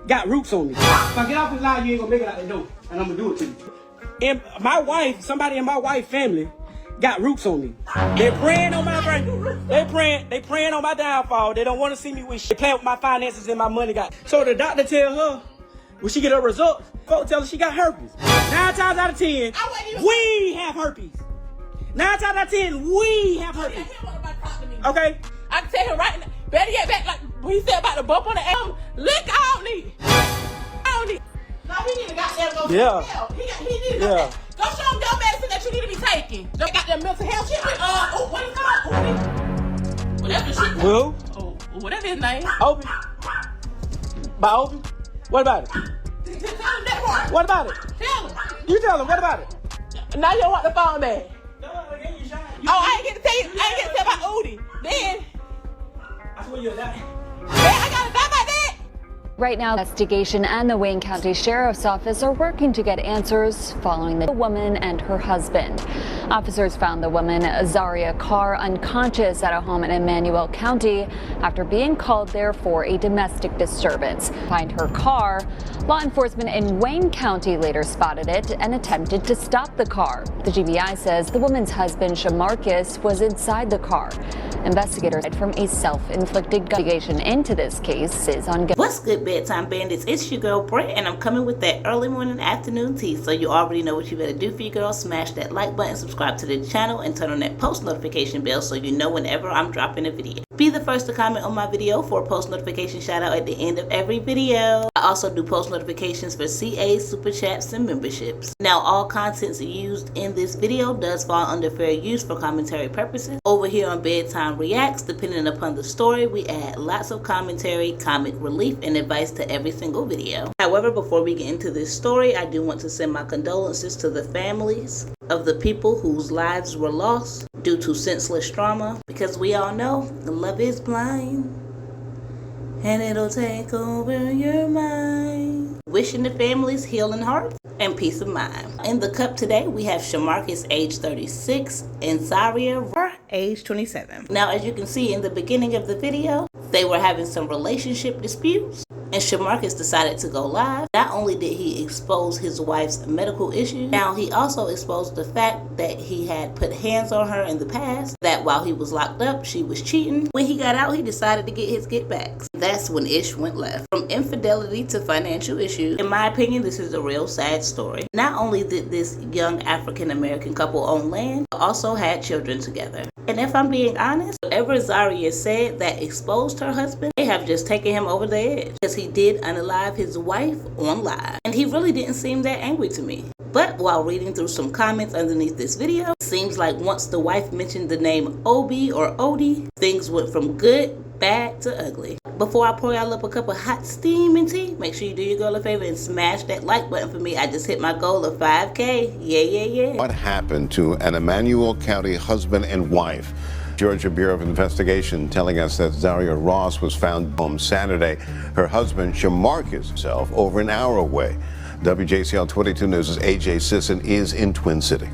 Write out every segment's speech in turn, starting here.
got roots on me. If I get off this line, you ain't gonna make it out the door, and I'm gonna do it to you. And my wife, somebody in my wife's family, got roots on me. They're praying on my They praying on my downfall. They don't want to see me with shit. They playing with my finances and my money. So the doctor tell her, when she get her results, folks tell her she got herpes. 9 times out of 10, we have herpes. 9 times out of 10, we have herpes. Okay? I can tell him right now. Better get back, like when he said about the bump on the arm. Lick on me. No, he need to goddamn go to hell. He need to go. Go show him your medicine that you need to be taking. Don't got that mental health shit with, what is it called? Whatever the shit. Who? Whatever his name. Obi. By Obi? What about it? Tell him that part. What about it? Tell him. You tell him, what about it? Now you don't want the phone back. I ain't get to tell you, about Udi. Then. I swear you're lying. I gotta die by that. Right now, investigation and the Wayne County Sheriff's Office are working to get answers following the woman and her husband. Officers found the woman, Zaria Carr, unconscious at a home in Emmanuel County after being called there for a domestic disturbance. Find her car. Law enforcement in Wayne County later spotted it and attempted to stop the car. The GBI says the woman's husband, Shamarcus, was inside the car. Investigators from a self-inflicted investigation into this case is ongoing. What's good, bedtime bandits? It's your girl Brett, and I'm coming with that early morning afternoon tea. So you already know what you better do for your girl. Smash that like button, subscribe to the channel, and turn on that post notification bell so you know whenever I'm dropping a video. Be the first to comment on my video for a post notification shout out at the end of every video. I also do post notifications for CAs, super chats, and memberships. Now, all contents used in this video does fall under fair use for commentary purposes. Over here on Bedtime Reacts, depending upon the story, we add lots of commentary, comic relief, and advice to every single video. However, before we get into this story, I do want to send my condolences to the families of the people whose lives were lost due to senseless trauma, because we all know love is blind and it'll take over your mind. Wishing the families healing hearts and peace of mind. In the cup today, we have Shamarcus, age 36, and Zaria, age 27. Now, as you can see in the beginning of the video, they were having some relationship disputes, and Shamarcus decided to go live. Not only did he expose his wife's medical issues, now he also exposed the fact that he had put hands on her in the past, that while he was locked up, she was cheating. When he got out, he decided to get his get backs. That's when ish went left. From infidelity to financial issues, in my opinion, this is a real sad story. Not only did this young African-American couple own land, but also had children together. And if I'm being honest, whatever Zaria said that exposed her husband, they have just taken him over the edge, because he did unalive his wife on live. And he really didn't seem that angry to me. But while reading through some comments underneath this video, it seems like once the wife mentioned the name Obi or Odie, things went from good, bad to ugly. Before I pour y'all up a cup of hot steaming tea, make sure you do your girl a favor and smash that like button for me. I just hit my goal of 5K. Yeah. What happened to an Emmanuel County husband and wife? Georgia Bureau of Investigation telling us that Zaria Ross was found home Saturday. Her husband, Shamarcus, himself over an hour away. WJCL 22 News' AJ Sisson is in Twin City.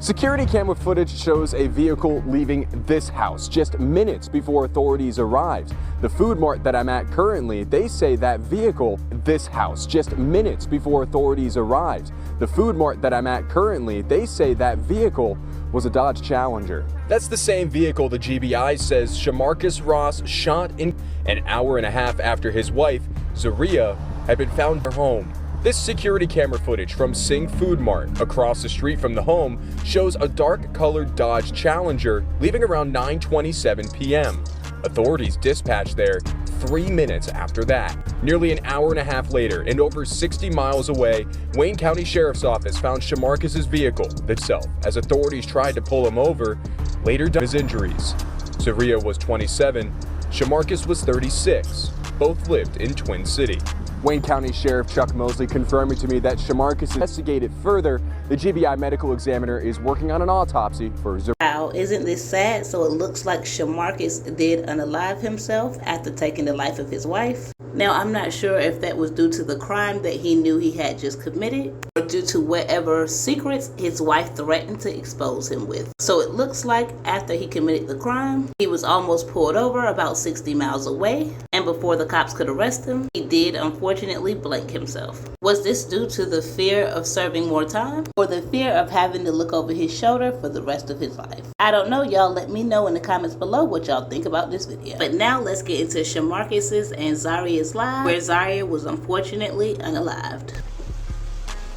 Security camera footage shows a vehicle leaving this house just minutes before authorities arrived. The food mart that I'm at currently, they say that vehicle, this house, just minutes before authorities arrived. The food mart that I'm at currently, they say that vehicle was a Dodge Challenger. That's the same vehicle the GBI says Shamarcus Ross shot in an hour and a half after his wife, Zaria, had been found at her home. This security camera footage from Sing Food Mart across the street from the home shows a dark-colored Dodge Challenger leaving around 9:27 p.m. Authorities dispatched there 3 minutes after that. Nearly an hour and a half later, and over 60 miles away, Wayne County Sheriff's Office found Shamarcus' vehicle itself as authorities tried to pull him over, later died of his injuries. Zaria was 27, Shamarcus was 36. Both lived in Twin City. Wayne County Sheriff Chuck Mosley confirming to me that Shamarcus is investigated further. The GBI medical examiner is working on an autopsy for Zaria. Wow, isn't this sad? So it looks like Shamarcus did unalive himself after taking the life of his wife. Now, I'm not sure if that was due to the crime that he knew he had just committed, or due to whatever secrets his wife threatened to expose him with. So it looks like after he committed the crime, he was almost pulled over about 60 miles away, and before the cops could arrest him, he did unfortunately blank himself. Was this due to the fear of serving more time, or the fear of having to look over his shoulder for the rest of his life? I don't know, y'all. Let me know in the comments below what y'all think about this video. But now let's get into Shamarcus's and Zaria's live, where Zaria was unfortunately unalived.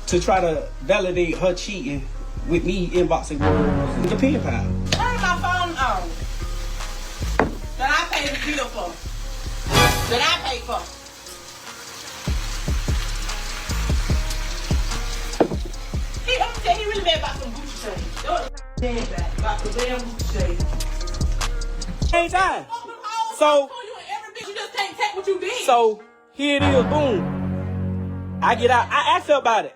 To try to validate her cheating with me inboxing words in the pen pal. Turn my phone on. That I paid the bill for. That I paid for. See, I'm telling you really bad about some Gucci shades. Don't bad about the damn Gucci shades. Ain't time. So you just can't take what you did. So here it is, boom. I get out. I asked her about it.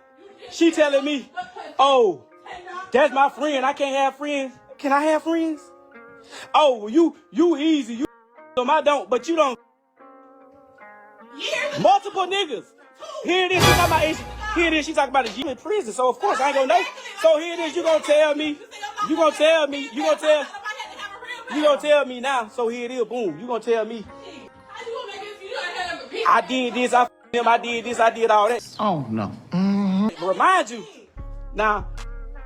She telling me, oh, that's my friend. I can't have friends. Can I have friends? Oh, you easy. You I don't, but you don't. Multiple niggas. Here it is. She talking about Asian. Here it is. She talking about a G in prison. So of course I ain't gonna know. So here it is. You gonna tell me. You gonna tell me. You gonna tell me now. So here it is. Boom. You gonna tell me. I did this. I him. I did this. I did all that. Oh no. Remind you. Now,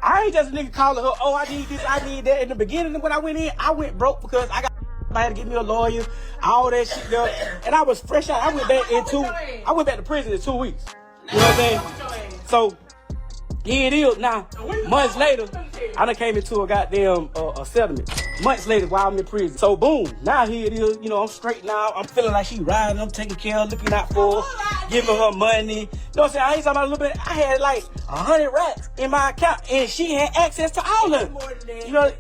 I ain't just a nigga calling her, oh, I need this, I need that. In the beginning, when I went in, I went broke because I had to get me a lawyer, all that shit, girl. And I was fresh out. I went back to prison in 2 weeks. You know what I'm saying? So, here it is. Now, months later, I done came into a goddamn a settlement. Months later, while I'm in prison. So, boom. Now, here it is. You know, I'm straight now. I'm feeling like she riding. I'm taking care of, looking out for her, giving her money. You know what I'm saying? I ain't talking about a little bit. I had like 100 racks in my account, and she had access to all of it. You know,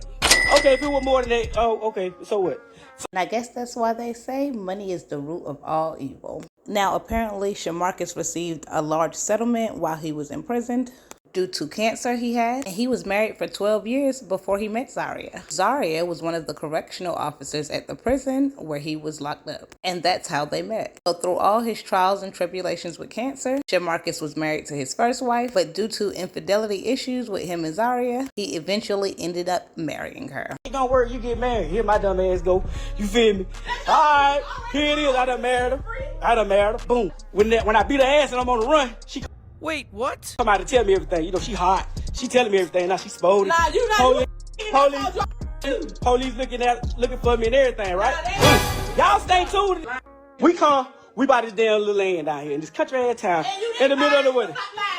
okay, if it was more than that, oh, okay, so what? And I guess that's why they say money is the root of all evil. Now, apparently, Shamarcus received a large settlement while he was imprisoned due to cancer he had, and he was married for 12 years before he met Zaria. Zaria was one of the correctional officers at the prison where he was locked up, and that's how they met. So through all his trials and tribulations with cancer, Shamarcus was married to his first wife, but due to infidelity issues with him and Zaria, he eventually ended up marrying her. Don't worry, you get married. Here my dumb ass go. You feel me? Alright, here it is. I done married her. Boom. When I beat her ass and I'm on the run, she Wait, what? somebody tell me everything. You know, she hot. She telling me everything. Now she spoiled. Nah, you not. Police looking for me and everything, right? Y'all stay tuned. We by this damn little land down here in this country ass town in the middle of the winter.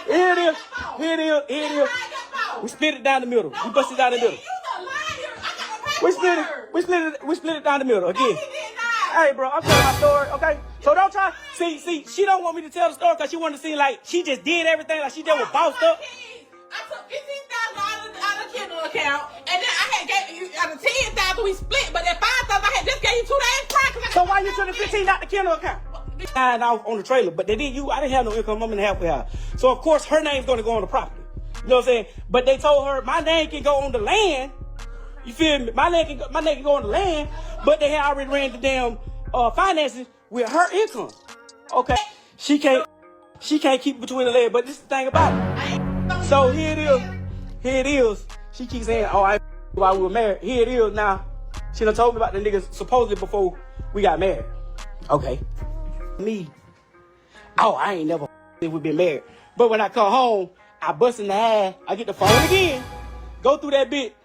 Here it is. We split it down the middle. We bust it down the middle. We split it down the middle again. Hey, bro, I'm telling my story, okay? So don't try. See, she don't want me to tell the story because she want to seem like she just did everything, like she just was bossed up. I took $15,000 out of the Kindle account, and then I had gave you out of $10,000 we split, but that $5,000 I had just gave you 2 days prior. So why you took the 15 out the Kindle account? Signed off on the trailer, but I didn't have no income. I'm in the halfway house. So of course her name's gonna go on the property. You know what I'm saying? But they told her my name can go on the land. You feel me? My name can go on the land, but they had already ran the damn finances with her income. Okay, she can't keep between the legs. But this is the thing about it. So here it is. She keeps saying, "Oh, I while we were married." Here it is now. She done told me about the niggas supposedly before we got married. Okay, me. Oh, I ain't never if we been married. But when I come home, I bust in the ass. I get the phone again. Go through that bit.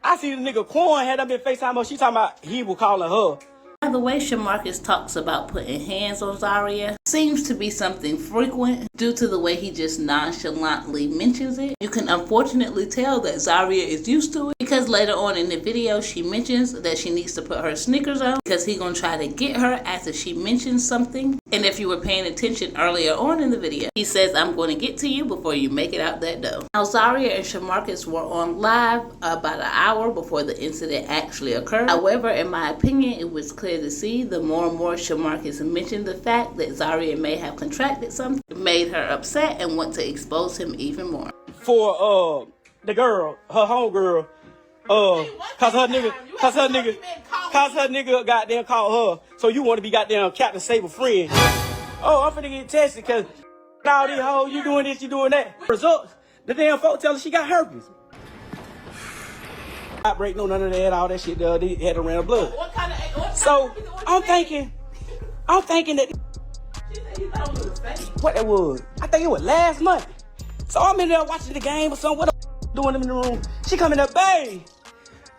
I see the nigga Quan had up in FaceTime. She talking about he was calling her. Now, the way Shamarcus talks about putting hands on Zaria seems to be something frequent due to the way he just nonchalantly mentions it. You can unfortunately tell that Zaria is used to it because later on in the video she mentions that she needs to put her sneakers on because he's gonna try to get her after she mentions something. And if you were paying attention earlier on in the video, he says, "I'm going to get to you before you make it out that door." Now, Zaria and Shamarcus were on live about an hour before the incident actually occurred. However, in my opinion, it was clear to see the more and more Shamarcus mentioned the fact that Zaria may have contracted something, it made her upset and want to expose him even more. For the girl, her homegirl, cause her nigga goddamn called her. So you want to be goddamn Captain Save a Friend? Oh, I'm finna get tested cause All these hoes, you doing this, you doing that. Results, the damn folks tell her she got herpes. Outbreak, no none of that, all that shit. They had a random blood. So I'm thinking that what that was. I think it was last month. So I'm in there watching the game or something. What doing in the room? She coming up, babe.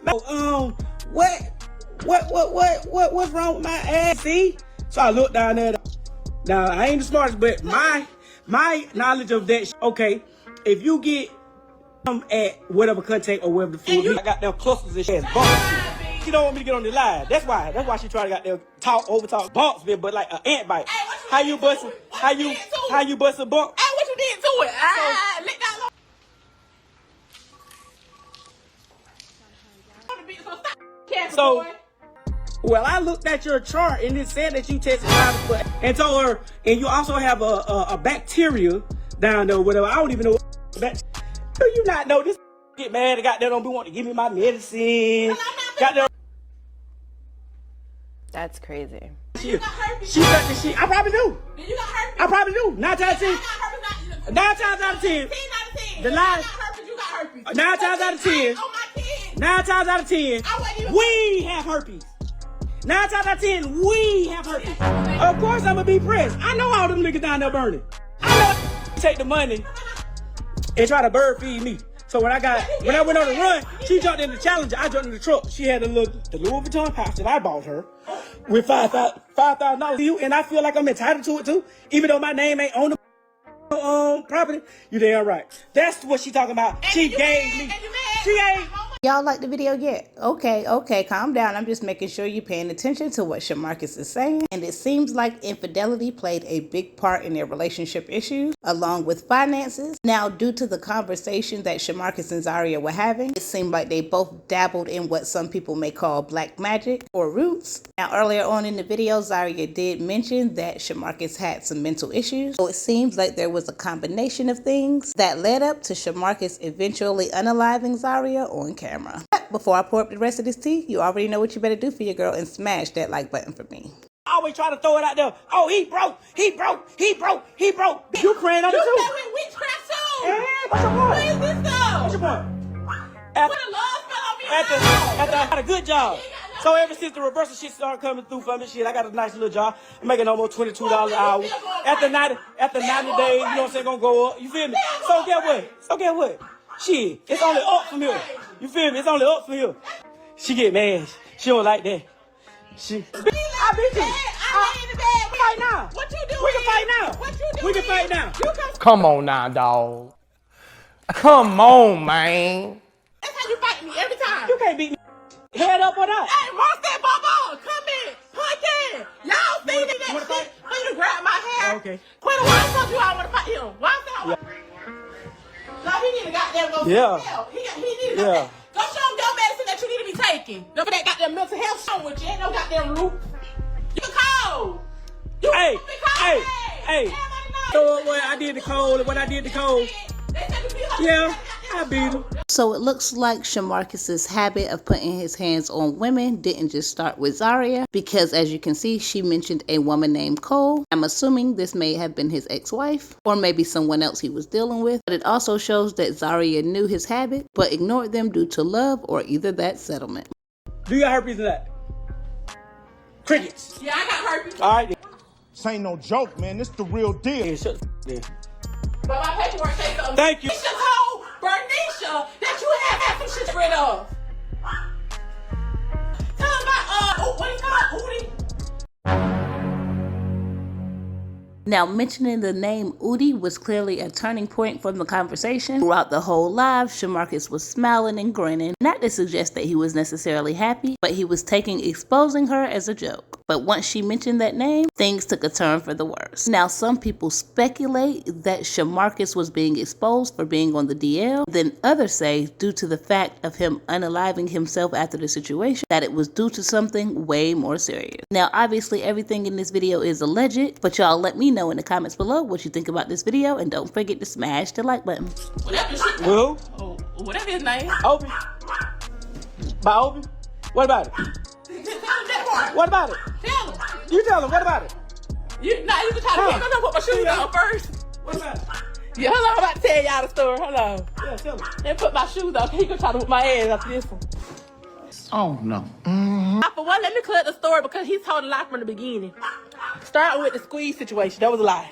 What's wrong with my ass? See? So I look down there. Now I ain't the smartest, but my knowledge of that. Okay, if you get at whatever contact or whatever the food, I got them clusters and shit. She don't want me to get on the live. That's why she try to got them over talk bumps, but like an ant bite. How you bust a bump? Hey, what you did to it? Lick that long. So, well, I looked at your chart and it said that you tested positive, and told her, and you also have a bacteria down there, whatever. I don't even know what. Do you not know this? Get mad, got there, don't be wanting to give me my medicine. Got there. That's crazy. She got the shit. I probably do. You got herpes. I probably do. 9 times 10. 9 times out of 10. 10 out of 10. The lie. You got herpes. 9 times out of 10. 9 times out of 10. We have herpes. 9 times out of 10. We have herpes. Of course I'm gonna be pressed. I know all them niggas down there burning. I know take the money and try to bird feed me. So when I went on the run, she jumped in the Challenger. I jumped in the truck. She had the Louis Vuitton pouch that I bought her with $5,000, and I feel like I'm entitled to it too, even though my name ain't on the property. You damn right. That's what she talking about. She gave me. She ain't. Y'all like the video yet? Okay, calm down. I'm just making sure you're paying attention to what Shamarcus is saying. And it seems like infidelity played a big part in their relationship issues, along with finances. Now, due to the conversation that Shamarcus and Zaria were having, it seemed like they both dabbled in what some people may call black magic or roots. Now, earlier on in the video, Zaria did mention that Shamarcus had some mental issues. So it seems like there was a combination of things that led up to Shamarcus eventually unaliving Zaria on camera. But before I pour up the rest of this tea, you already know what you better do for your girl and smash that like button for me. I always try to throw it out there. Oh, he broke. You praying on it too. You with witchcraft too. Hey, what's your point? What is this though? What's your point? What a love spell on me. I had a good job. So ever since the reversal shit started coming through for me, shit, I got a nice little job. I'm making almost $22 an hour. After 90 days, you know what I'm saying, gonna go up. You feel me? So get what? Shit, it's only up from here. You feel me? It's only up from here. She get mad. She don't like that. I beat you. Fight now. What you doing? We can fight now. What you doing? We can fight now. Come on now, dog. Come on, man. That's how you fight me every time. You can't beat me. Head up or not. Hey, Monster Bubba, come in. Punch in. Y'all see me that shit? For you to grab my hair. Okay. Quinn, why I told you I want to fight him? Why I said no, he need to goddamn go Yeah. hell. He need to go show him your medicine that you need to be taking. Don't that goddamn mental health show with you. Ain't no goddamn loop. You cold. Hey. So when I did the cold, yeah, I beat him. So it looks like Shamarcus's habit of putting his hands on women didn't just start with Zaria, because as you can see, she mentioned a woman named Cole. I'm assuming this may have been his ex-wife, or maybe someone else he was dealing with. But it also shows that Zaria knew his habit, but ignored them due to love or either that settlement. Do you got herpes in that? Crickets. Yeah, I got herpes. All right. This ain't no joke, man. This the real deal. Yeah, shut the But my paperwork says something. Thank you. It's just whole Bernicia that you have some shit rid of. Tell him about, what is called? Udi? Now, mentioning the name Udi was clearly a turning point from the conversation. Throughout the whole live, Shamarcus was smiling and grinning, not to suggest that he was necessarily happy, but he was taking exposing her as a joke. But once she mentioned that name, things took a turn for the worse. Now, some people speculate that Shamarcus was being exposed for being on the DL. Then others say, due to the fact of him unaliving himself after the situation, that it was due to something way more serious. Now, obviously, everything in this video is alleged, but y'all let me know in the comments below what you think about this video, and don't forget to smash the like button. Whatever his name. Obi. By Obi? What about it? What about it? Tell him. You tell him, what about it? You can try to pick him up, put my shoes on first. What about it? Yeah, hold on, I'm about to tell y'all the story. Hold on. Yeah, tell me. Let me put my shoes on. He gonna try to whip my ass after this one. Oh, no. For one, let me clear the story because he told a lie from the beginning. Starting with the squeeze situation. That was a lie.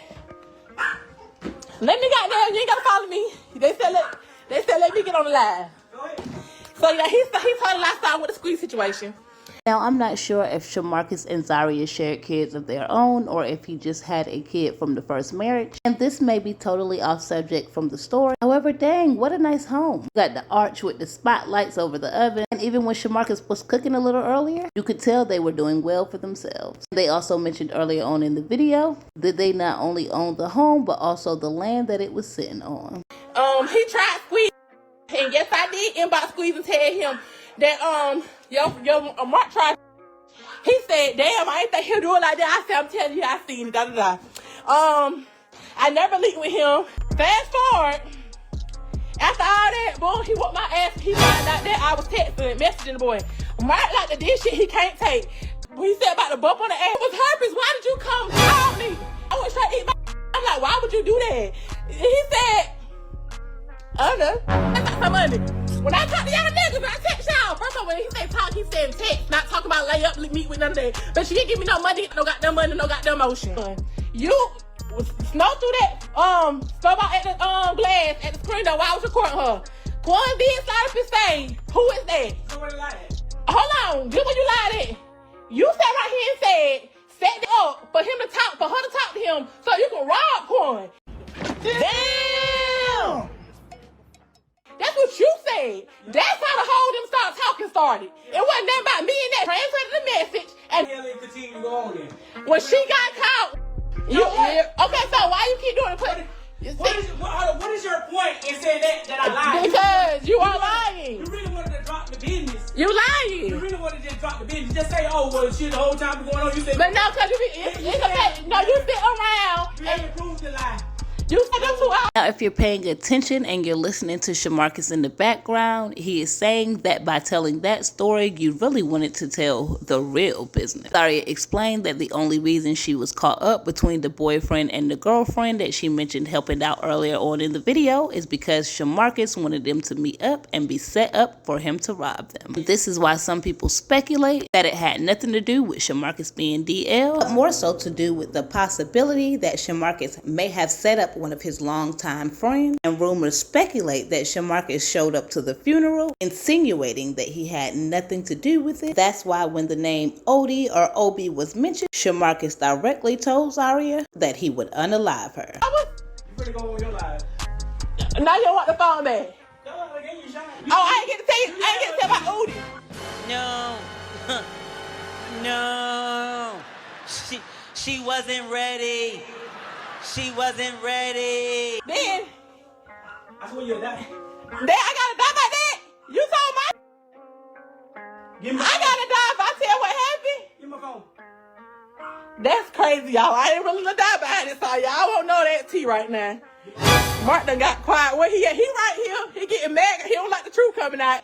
Let me goddamn, you ain't gotta follow me. They said let me get on the live. So yeah, he told a lie starting with the squeeze situation. Now, I'm not sure if Shamarcus and Zaria shared kids of their own or if he just had a kid from the first marriage. And this may be totally off subject from the story. However, dang, what a nice home. You got the arch with the spotlights over the oven. And even when Shamarcus was cooking a little earlier, you could tell they were doing well for themselves. They also mentioned earlier on in the video that they not only owned the home, but also the land that it was sitting on. He tried squeeze, and yes, I did inbox squeeze and tell him that your Mark tried. He said, "Damn, I ain't think he'll do it like that." I said, "I'm telling you, I seen it." Da da da. I never leaked with him. Fast forward, after all that, boy, he whooped my ass. He found out that I was texting and messaging the boy. Mark like the this shit he can't take. What he said about the bump on the ass it was herpes. Why did you come call me? I went straight to eat my. I'm like, why would you do that? He said, I don't know. That's not some money. When I talk to y'all niggas, I text y'all. First of all, when he said talk, he said text. Not talking about lay up, meet with none of that. But she didn't give me no money, no goddamn money, no goddamn motion. You snow through that snowball at the glass at the screen though while I was recording her. Quan did slide up his face. Who is that? Somebody lied at. Hold on, this what you lied at. You sat right here and said, set it up for him to talk, for her to talk to him so you can rob Quan. Damn! That's what you said. That's how the whole them talking started. It wasn't nothing about me and that. Translated the message and Continue to go on then. when she got caught, okay, so why you keep doing it? What is your point in saying that I lied? Because you are lying. You really wanted to drop the business. You You lying. really wanted to just drop the business. Just say, oh, well, shit, the whole time going on, you said. But no, because it's a fact. No, you sit around You and haven't proved the lie. you said them 2 hours. Now, if you're paying attention and you're listening to Shamarcus in the background, he is saying that by telling that story, you really wanted to tell the real business. Zaria explained that the only reason she was caught up between the boyfriend and the girlfriend that she mentioned helping out earlier on in the video is because Shamarcus wanted them to meet up and be set up for him to rob them. This is why some people speculate that it had nothing to do with Shamarcus being DL, but more so to do with the possibility that Shamarcus may have set up one of his longtime friends, and rumors speculate that Shamarcus showed up to the funeral, insinuating that he had nothing to do with it. That's why when the name Odie or Obi was mentioned, Shamarcus directly told Zaria that he would unalive her. You better go on your live. Now you want the phone back. No, I gave you a shot. Oh, I ain't get to tell you. I ain't get to tell about Odie. No. She wasn't ready. She wasn't ready. Then I swear you'll die. I gotta die by that. You told my Give me my I gotta die if I tell what happened. Give me my phone. That's crazy, y'all. I ain't really gonna die behind this, so y'all won't know that tea right now. Mark done got quiet. Where he at? He right here. He getting mad. He don't like the truth coming out.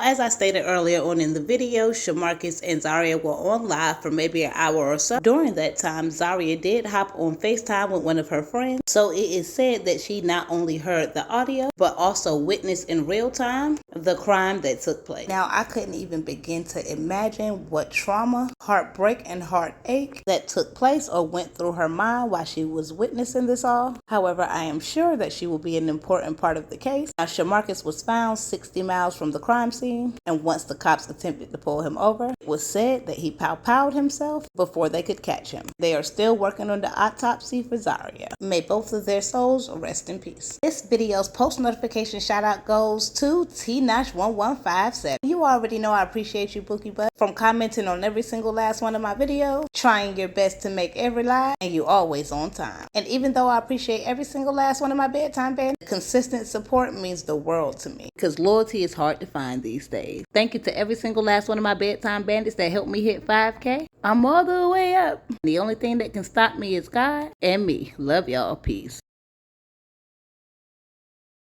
As I stated earlier on in the video, Shamarcus and Zaria were on live for maybe an hour or so. During that time, Zaria did hop on FaceTime with one of her friends. So it is said that she not only heard the audio, but also witnessed in real time the crime that took place. Now, I couldn't even begin to imagine what trauma, heartbreak, and heartache that took place or went through her mind while she was witnessing this all. However, I am sure that she will be an important part of the case. Now, Shamarcus was found 60 miles from the crime scene. And once the cops attempted to pull him over, it was said that he pow-powed himself before they could catch him. They are still working on the autopsy for Zaria. May both of their souls rest in peace. This video's post notification shout out goes to T-1157. You already know I appreciate you, Bookie Butt, from commenting on every single last one of my videos, trying your best to make every live, and you always on time. And even though I appreciate every single last one of my bedtime bands, consistent support means the world to me, because loyalty is hard to find these days. Thank you to every single last one of my bedtime bandits that helped me hit 5K. I'm all the way up. The only thing that can stop me is God and me. Love y'all. Peace.